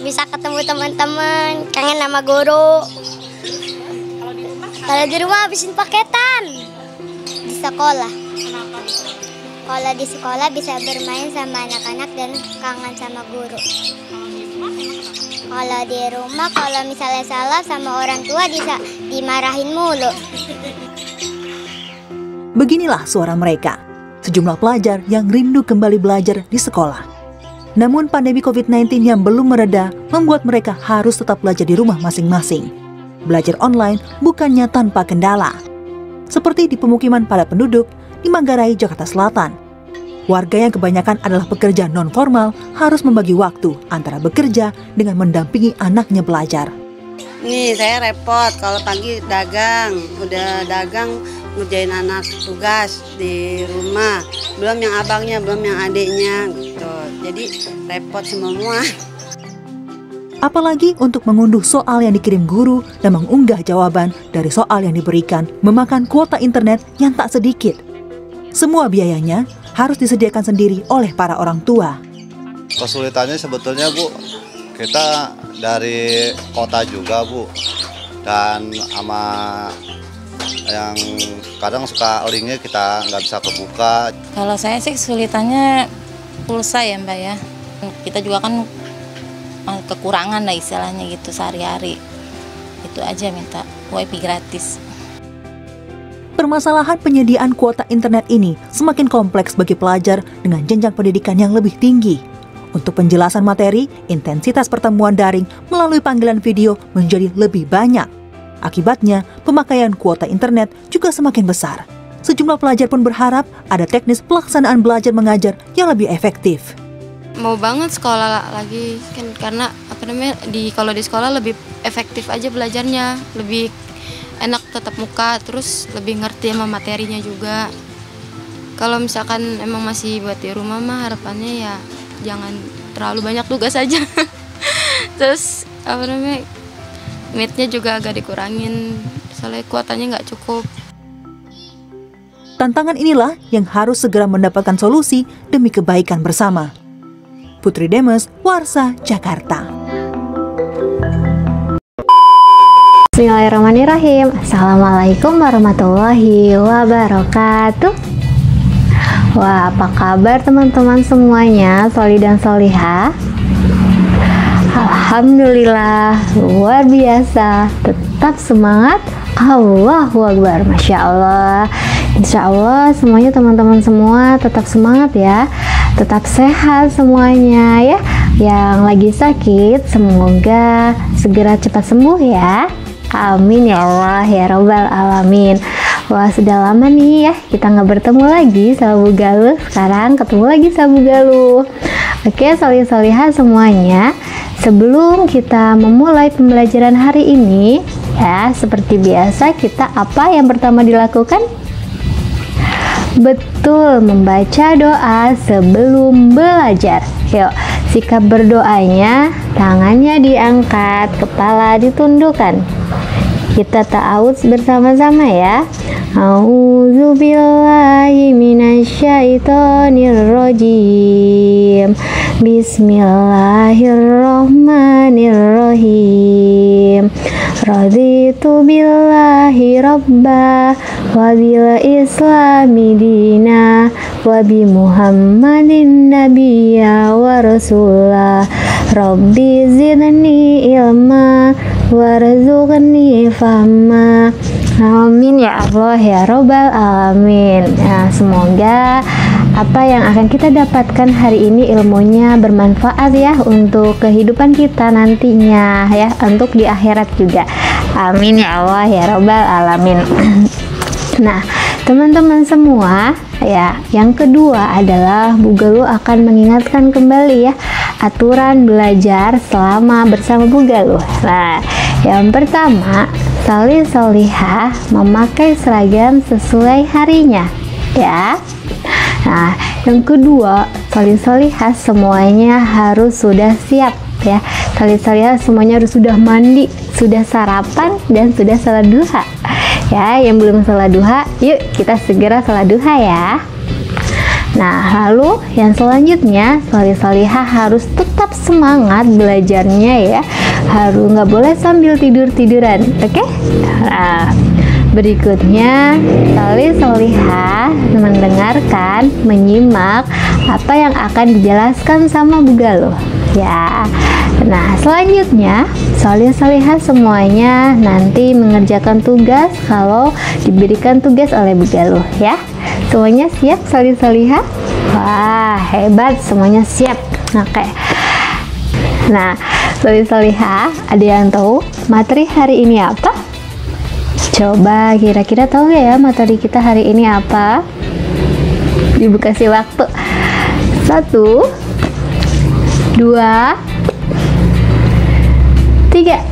bisa ketemu teman-teman, kangen sama guru. Kalau di rumah habisin paketan. Di sekolah. Kalau di sekolah bisa bermain sama anak-anak dan kangen sama guru. Kalau di rumah, kalau misalnya salah sama orang tua bisa dimarahin mulu. Beginilah suara mereka, sejumlah pelajar yang rindu kembali belajar di sekolah. Namun pandemi COVID-19 yang belum mereda membuat mereka harus tetap belajar di rumah masing-masing. Belajar online bukannya tanpa kendala. Seperti di pemukiman padat penduduk di Manggarai, Jakarta Selatan. Warga yang kebanyakan adalah pekerja non-formal harus membagi waktu antara bekerja dengan mendampingi anaknya belajar. Nih saya repot kalau pagi dagang, udah dagang ngerjain anak tugas di rumah, belum yang abangnya, belum yang adiknya gitu. Jadi repot semua. Apalagi untuk mengunduh soal yang dikirim guru dan mengunggah jawaban dari soal yang diberikan memakan kuota internet yang tak sedikit. Semua biayanya harus disediakan sendiri oleh para orang tua. Kesulitannya sebetulnya Bu, kita dari kota juga Bu, dan sama yang kadang suka linknya kita nggak bisa kebuka. Kalau saya sih kesulitannya pulsa ya Mbak ya. Kita juga kan kekurangan lah istilahnya gitu sehari-hari. Itu aja minta WiFi gratis. Permasalahan penyediaan kuota internet ini semakin kompleks bagi pelajar dengan jenjang pendidikan yang lebih tinggi. Untuk penjelasan materi, intensitas pertemuan daring melalui panggilan video menjadi lebih banyak. Akibatnya, pemakaian kuota internet juga semakin besar. Sejumlah pelajar pun berharap ada teknis pelaksanaan belajar mengajar yang lebih efektif. Mau banget sekolah lagi kan, karena kalau di sekolah lebih efektif aja belajarnya, lebih enak tatap muka, terus lebih ngerti sama materinya juga. Kalau misalkan emang masih buat di rumah mah harapannya ya jangan terlalu banyak tugas aja. Terus meetnya juga agak dikurangin, soalnya kuotanya nggak cukup. Tantangan inilah yang harus segera mendapatkan solusi demi kebaikan bersama. Putri Demes, Warsa, Jakarta. Bismillahirrahmanirrahim. Assalamualaikum warahmatullahi wabarakatuh. Wah, apa kabar teman-teman semuanya, soli dan solihah? Alhamdulillah, luar biasa. Tetap semangat. Allahu Akbar, Masya Allah. Insya Allah semuanya teman-teman semua tetap semangat ya. Tetap sehat semuanya ya. Yang lagi sakit semoga segera cepat sembuh ya. Amin ya Allah ya Rabbal Alamin. Wah, sudah lama nih ya kita nggak bertemu lagi sama Bu Galuh. Sekarang ketemu lagi sama Bu Galuh. Oke, solih-solihah semuanya. Sebelum kita memulai pembelajaran hari ini ya, seperti biasa kita apa yang pertama dilakukan? Betul, membaca doa sebelum belajar. Yuk, sikap berdoanya, tangannya diangkat, kepala ditundukkan. Kita ta'awudz bersama-sama ya. A'udzubillahi minasyaitonirrajim. Bismillahirrahmanirrahim. Raditu billahi rabba wa bil islami dina wa bi muhammadin nabiyya wa rasulah. Rabbi zidni ilma warzuqni fahma. Amin ya Allah ya Rabbal Alamin. Nah, semoga apa yang akan kita dapatkan hari ini ilmunya bermanfaat ya untuk kehidupan kita nantinya ya, untuk di akhirat juga. Amin ya Allah ya Rabbal Alamin. Nah, teman-teman semua ya, yang kedua adalah Bu Galuh akan mengingatkan kembali ya aturan belajar selama bersama Bu Galuh. Nah, yang pertama, solih-solihah memakai seragam sesuai harinya ya. Nah, yang kedua, solih-solihah semuanya harus sudah siap ya. Solih-solihah semuanya harus sudah mandi, sudah sarapan, dan sudah salat duha ya. Yang belum salat duha, yuk kita segera salat duha ya. Nah, lalu yang selanjutnya, solih-solihah harus tetap semangat belajarnya ya. Harus nggak boleh sambil tidur-tiduran, oke? Nah, berikutnya, solih-solihah mendengarkan, menyimak apa yang akan dijelaskan sama Bu Galuh ya. Nah, selanjutnya, solih-solihah semuanya nanti mengerjakan tugas kalau diberikan tugas oleh Bu Galuh ya. Semuanya siap solih-solihah? Wah, hebat, semuanya siap. Oke. Nah, solih-solihah, ada yang tahu materi hari ini apa? Coba kira-kira tahu nggak ya materi kita hari ini apa? Ibu kasih waktu. 1, 2, 3.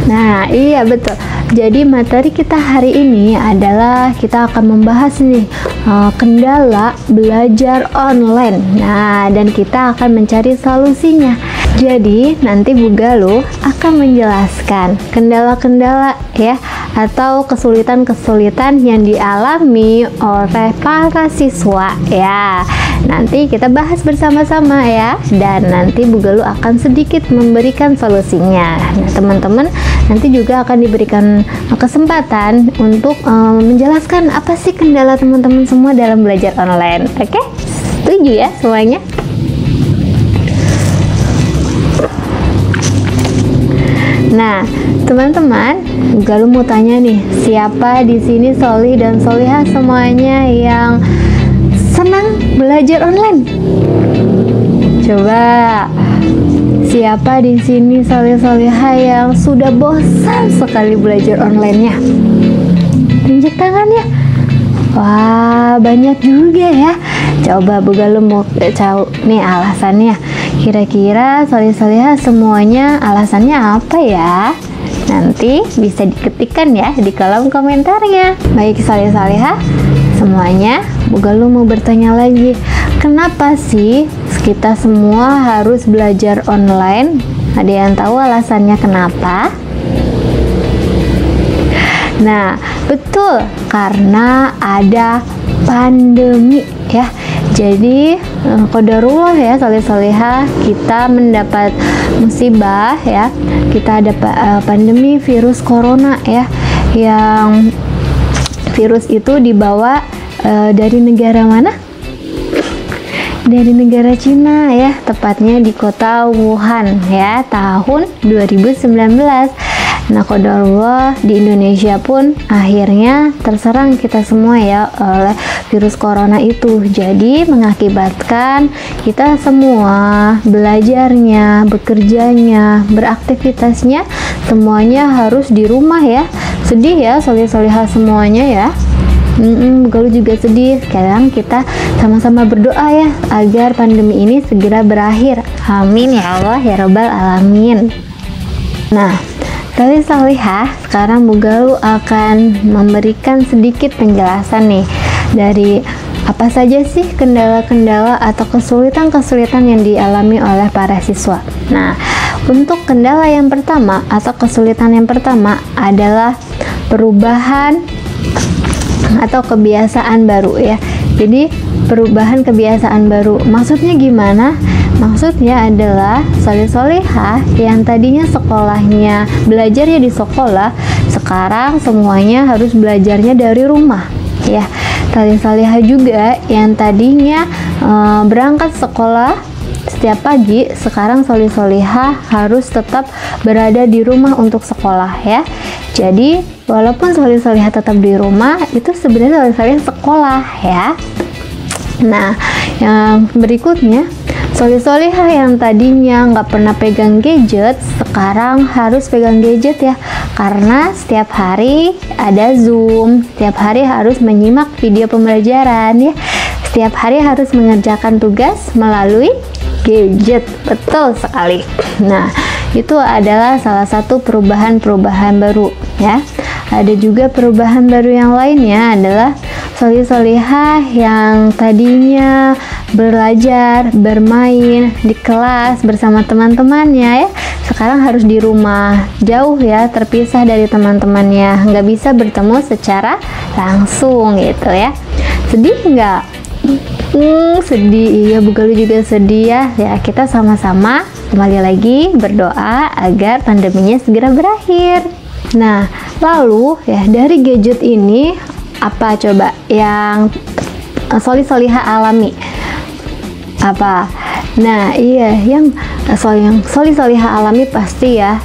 Nah, iya betul. Jadi materi kita hari ini adalah kita akan membahas nih kendala belajar online. Nah, dan kita akan mencari solusinya. Jadi nanti Bu Galuh akan menjelaskan kendala-kendala ya atau kesulitan-kesulitan yang dialami oleh para siswa ya. Nanti kita bahas bersama-sama ya, dan nanti Bu Galuh akan sedikit memberikan solusinya. Nah, teman-teman nanti juga akan diberikan kesempatan untuk menjelaskan apa sih kendala teman-teman semua dalam belajar online. Oke? Setuju ya semuanya? Nah, teman-teman, Bu Galuh mau tanya nih, siapa di sini solih dan solihah semuanya yang senang belajar online? Coba, siapa di sini solih-solihah yang sudah bosan sekali belajar online-nya? Tunjuk tangannya. Wah, banyak juga ya. Coba Bu Galuh mau tahu nih alasannya. Kira-kira solih-solihah semuanya alasannya apa ya? Nanti bisa diketikkan ya di kolom komentarnya. Baik solih-solihah semuanya, Bu Galuh mau bertanya lagi. Kenapa sih kita semua harus belajar online? Ada yang tahu alasannya kenapa? Nah, betul, karena ada pandemi ya. Jadi qadarullah ya solih-solihah, kita mendapat musibah ya. Kita ada pandemi virus corona ya, yang virus itu dibawa dari negara mana? Dari negara Cina ya, tepatnya di kota Wuhan ya, tahun 2019. Nah, qadarullah di Indonesia pun akhirnya terserang kita semua ya oleh virus corona itu. Jadi mengakibatkan kita semua belajarnya, bekerjanya, beraktivitasnya semuanya harus di rumah ya. Sedih ya solih-solihah semuanya ya. Bu Galuh juga sedih. Sekarang kita sama-sama berdoa ya agar pandemi ini segera berakhir. Amin ya Allah ya Rabbal Alamin. Nah, solih-solihah, sekarang Bu Galuh akan memberikan sedikit penjelasan nih dari apa saja sih kendala-kendala atau kesulitan-kesulitan yang dialami oleh para siswa. Nah, untuk kendala yang pertama atau kesulitan yang pertama adalah perubahan atau kebiasaan baru ya. Jadi perubahan kebiasaan baru maksudnya gimana? Maksudnya adalah solih-solihah yang tadinya sekolahnya belajarnya di sekolah, sekarang semuanya harus belajarnya dari rumah ya. Solih-solihah juga yang tadinya berangkat sekolah setiap pagi, sekarang solih-solihah harus tetap berada di rumah untuk sekolah ya. Jadi walaupun solih-solihah tetap di rumah, itu sebenarnya solih-solihah sekolah ya. Nah, yang berikutnya, solih-solihah yang tadinya nggak pernah pegang gadget, sekarang harus pegang gadget ya. Karena setiap hari ada Zoom, setiap hari harus menyimak video pembelajaran ya. Setiap hari harus mengerjakan tugas melalui gadget. Betul sekali. Nah, itu adalah salah satu perubahan-perubahan baru ya. Ada juga perubahan baru yang lainnya adalah solih-solihah yang tadinya belajar, bermain di kelas bersama teman-temannya ya, sekarang harus di rumah, jauh ya, terpisah dari teman-temannya, nggak bisa bertemu secara langsung gitu ya. Sedih nggak? Sedih, iya Bu Galuh juga sedih ya. Ya, kita sama-sama kembali lagi berdoa agar pandeminya segera berakhir. Nah, lalu ya dari gadget ini apa coba yang solih-solihah alami? Apa? Nah, iya yang solih-solihah alami pasti ya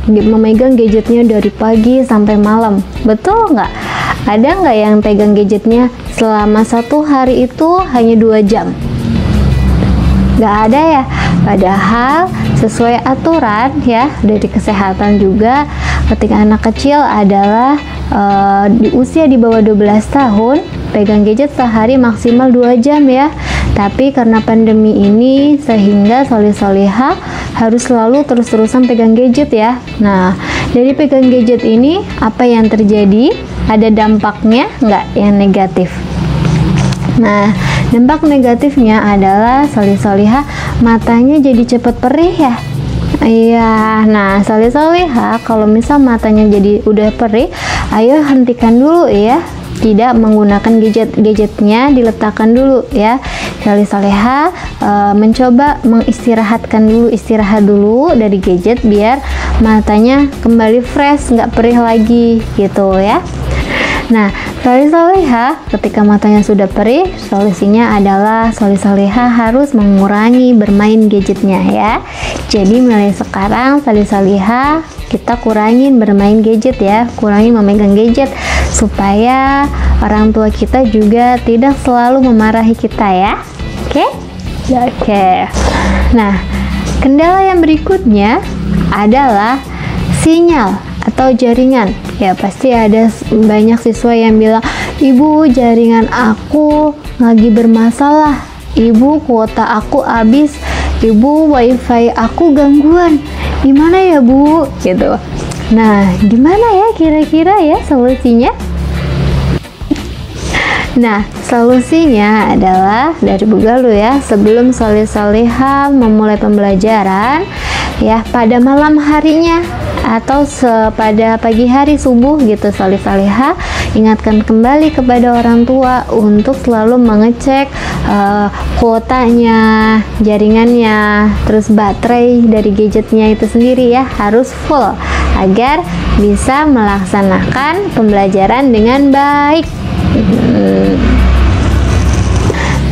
memegang gadgetnya dari pagi sampai malam. Betul nggak? Ada nggak yang pegang gadgetnya selama satu hari itu hanya 2 jam? Nggak ada ya. Padahal sesuai aturan ya dari kesehatan juga, ketika anak kecil adalah di usia di bawah 12 tahun pegang gadget sehari maksimal 2 jam ya. Tapi karena pandemi ini sehingga solih-solihah harus selalu terus-terusan pegang gadget ya. Nah, dari pegang gadget ini apa yang terjadi? Ada dampaknya nggak yang negatif? Nah, dampak negatifnya adalah solih-solihah matanya jadi cepat perih ya. Iya, nah solih-solihah kalau misal matanya jadi udah perih, ayo hentikan dulu ya. Tidak menggunakan gadgetnya, diletakkan dulu ya. Solih-solihah mencoba istirahat dulu dari gadget biar matanya kembali fresh, nggak perih lagi gitu ya. Nah, solih-solihah ketika matanya sudah perih, solusinya adalah solih-solihah harus mengurangi bermain gadgetnya ya. Jadi mulai sekarang solih-solihah kita kurangin bermain gadget ya, kurangi memegang gadget supaya orang tua kita juga tidak selalu memarahi kita ya. Oke? Oke. Nah, kendala yang berikutnya adalah sinyal atau jaringan. Ya, pasti ada banyak siswa yang bilang, "Ibu, jaringan aku lagi bermasalah. Ibu, kuota aku habis. Ibu, wifi aku gangguan. Gimana ya, Bu?" Gitu. Nah, gimana ya kira-kira ya solusinya? Nah, solusinya adalah dari Bu Galuh ya, sebelum solih-solihah memulai pembelajaran ya pada malam harinya atau pada pagi hari subuh gitu, solih-solihah ingatkan kembali kepada orang tua untuk selalu mengecek kuotanya, jaringannya, terus baterai dari gadgetnya itu sendiri ya harus full agar bisa melaksanakan pembelajaran dengan baik.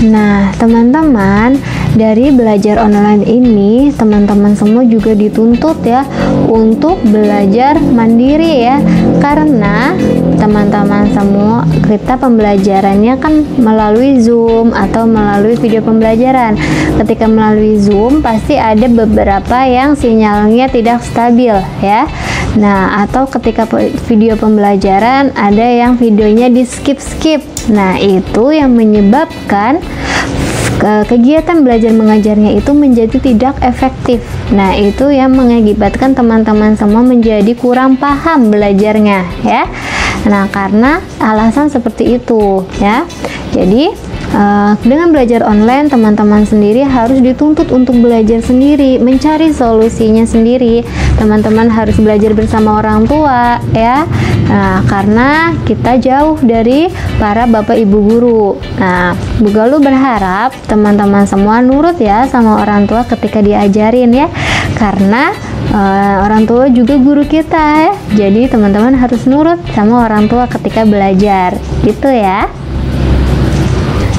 Nah, teman-teman, dari belajar online ini, teman-teman semua juga dituntut ya untuk belajar mandiri ya. Karena teman-teman semua kita pembelajarannya kan melalui Zoom atau melalui video pembelajaran. Ketika melalui Zoom pasti ada beberapa yang sinyalnya tidak stabil ya. Nah, atau ketika video pembelajaran ada yang videonya di skip-skip. Nah, itu yang menyebabkan kegiatan belajar mengajarnya itu menjadi tidak efektif. Nah, itu yang mengakibatkan teman-teman semua menjadi kurang paham belajarnya ya. Nah, karena alasan seperti itu ya. Jadi dengan belajar online, teman-teman sendiri harus dituntut untuk belajar sendiri, mencari solusinya sendiri. Teman-teman harus belajar bersama orang tua ya. Nah, karena kita jauh dari para bapak ibu guru. Nah, Bu Galuh berharap teman-teman semua nurut ya sama orang tua ketika diajarin ya. Karena orang tua juga guru kita ya. Jadi teman-teman harus nurut sama orang tua ketika belajar. Gitu ya.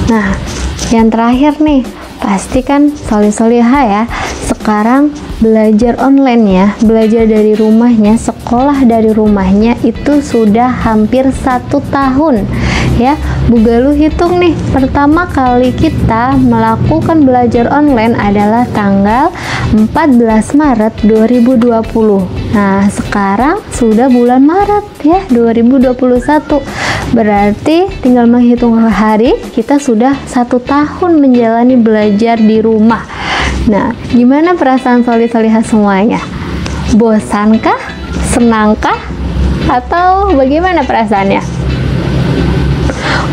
Nah, yang terakhir nih, pastikan solih-solihah ya. Sekarang belajar online ya, belajar dari rumahnya, sekolah dari rumahnya itu sudah hampir 1 tahun ya. Bu Galuh hitung nih, pertama kali kita melakukan belajar online adalah tanggal 14 Maret 2020. Nah, sekarang sudah bulan Maret ya 2021. Berarti tinggal menghitung hari kita sudah 1 tahun menjalani belajar di rumah. Nah, gimana perasaan solih-solihah semuanya? Bosankah? Senangkah? Atau bagaimana perasaannya?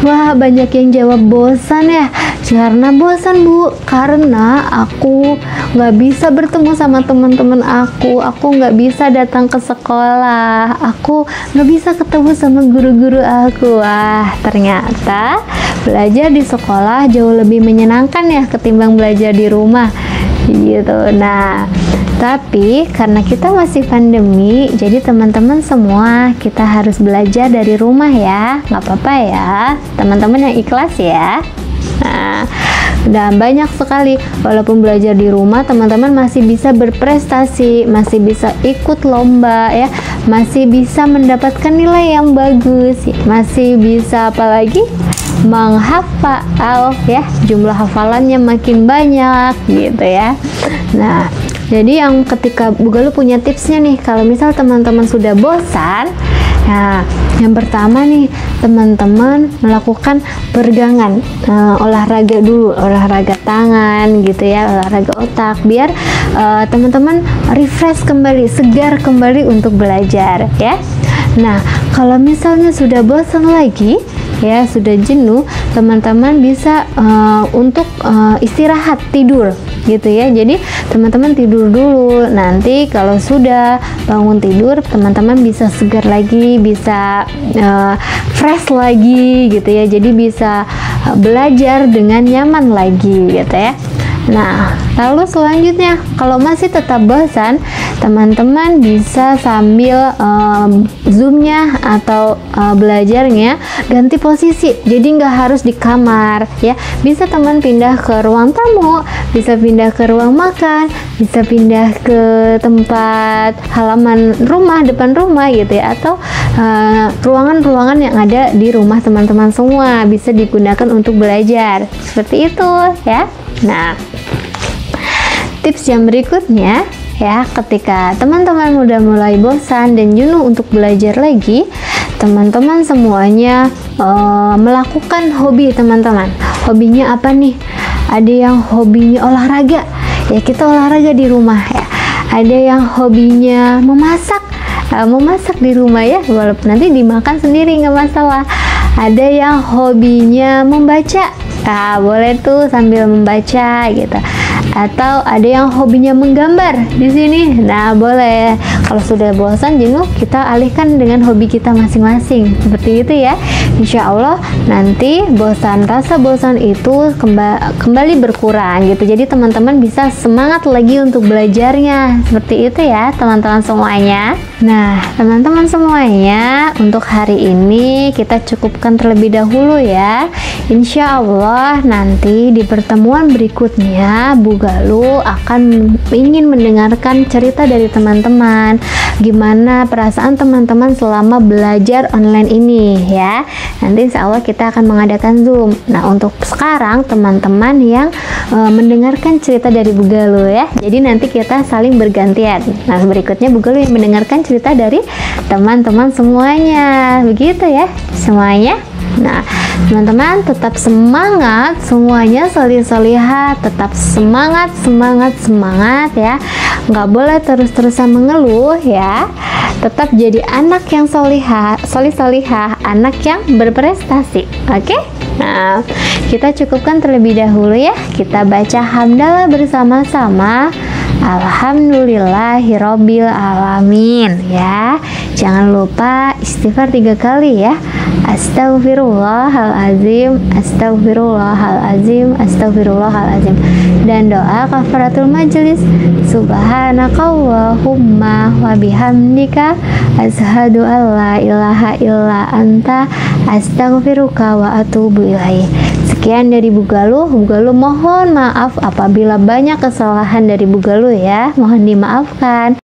Wah, banyak yang jawab bosan ya. Karena bosan Bu, karena aku nggak bisa bertemu sama teman-teman aku nggak bisa datang ke sekolah, aku nggak bisa ketemu sama guru-guru aku. Wah, ternyata belajar di sekolah jauh lebih menyenangkan ya ketimbang belajar di rumah gitu. Nah, tapi karena kita masih pandemi, jadi teman-teman semua kita harus belajar dari rumah ya, nggak apa-apa ya, teman-teman yang ikhlas ya. Nah, dan banyak sekali walaupun belajar di rumah teman-teman masih bisa berprestasi, masih bisa ikut lomba ya, masih bisa mendapatkan nilai yang bagus, masih bisa apalagi menghafal ya, jumlah hafalannya makin banyak gitu ya. Nah, jadi yang ketika Bu Galuh punya tipsnya nih, kalau misal teman-teman sudah bosan, nah, yang pertama nih teman-teman melakukan peregangan, olahraga dulu, olahraga tangan gitu ya, olahraga otak, biar teman-teman refresh kembali, segar kembali untuk belajar ya. Nah, kalau misalnya sudah bosan lagi ya, sudah jenuh, teman-teman bisa untuk istirahat, tidur gitu ya. Jadi teman-teman tidur dulu, nanti kalau sudah bangun tidur teman-teman bisa segar lagi, bisa fresh lagi gitu ya, jadi bisa belajar dengan nyaman lagi gitu ya. Nah, lalu selanjutnya kalau masih tetap bosan, teman-teman bisa sambil zoomnya atau belajarnya ganti posisi, jadi nggak harus di kamar ya, bisa teman pindah ke ruang tamu, bisa pindah ke ruang makan, bisa pindah ke tempat halaman rumah, depan rumah gitu ya, atau ruangan-ruangan yang ada di rumah teman-teman semua bisa digunakan untuk belajar seperti itu ya. Nah, tips yang berikutnya ya, ketika teman-teman udah mulai bosan dan jenuh untuk belajar lagi, teman-teman semuanya melakukan hobi teman-teman. Hobinya apa nih? Ada yang hobinya olahraga, ya kita olahraga di rumah ya. Ada yang hobinya memasak, memasak di rumah ya, walaupun nanti dimakan sendiri nggak masalah. Ada yang hobinya membaca, nah, boleh tuh sambil membaca gitu. Atau ada yang hobinya menggambar di sini, nah boleh. Kalau sudah bosan jenuh, kita alihkan dengan hobi kita masing-masing seperti itu ya. Insya Allah nanti rasa bosan itu kembali berkurang gitu. Jadi teman-teman bisa semangat lagi untuk belajarnya seperti itu ya teman-teman semuanya. Nah, teman-teman semuanya, untuk hari ini kita cukupkan terlebih dahulu ya. Insya Allah nanti di pertemuan berikutnya Bu Galuh akan ingin mendengarkan cerita dari teman-teman, gimana perasaan teman-teman selama belajar online ini ya. Nanti insya Allah kita akan mengadakan Zoom. Nah, untuk sekarang teman-teman yang mendengarkan cerita dari Bu Galuh ya, jadi nanti kita saling bergantian. Nah, berikutnya Bu Galuh yang mendengarkan cerita dari teman-teman semuanya, begitu ya semuanya. Nah, teman-teman tetap semangat semuanya, solih-solihah, tetap semangat ya, nggak boleh terus-terusan mengeluh ya, tetap jadi anak yang solih-solihah, anak yang berprestasi. Oke? Nah, kita cukupkan terlebih dahulu ya, kita baca hamdalah bersama-sama. Alhamdulillahirobbil alamin ya. Jangan lupa istighfar 3 kali ya. Astagfirullahalazim, astagfirullahalazim, astagfirullahalazim. Dan doa kafaratul majelis, subhanakallahumma wa bihamdika asyhadu alla ilaha illa anta astaghfiruka wa atubu ilaih. Sekian dari Bu Galuh. Bu Galuh mohon maaf apabila banyak kesalahan dari Bu Galuh ya, mohon dimaafkan.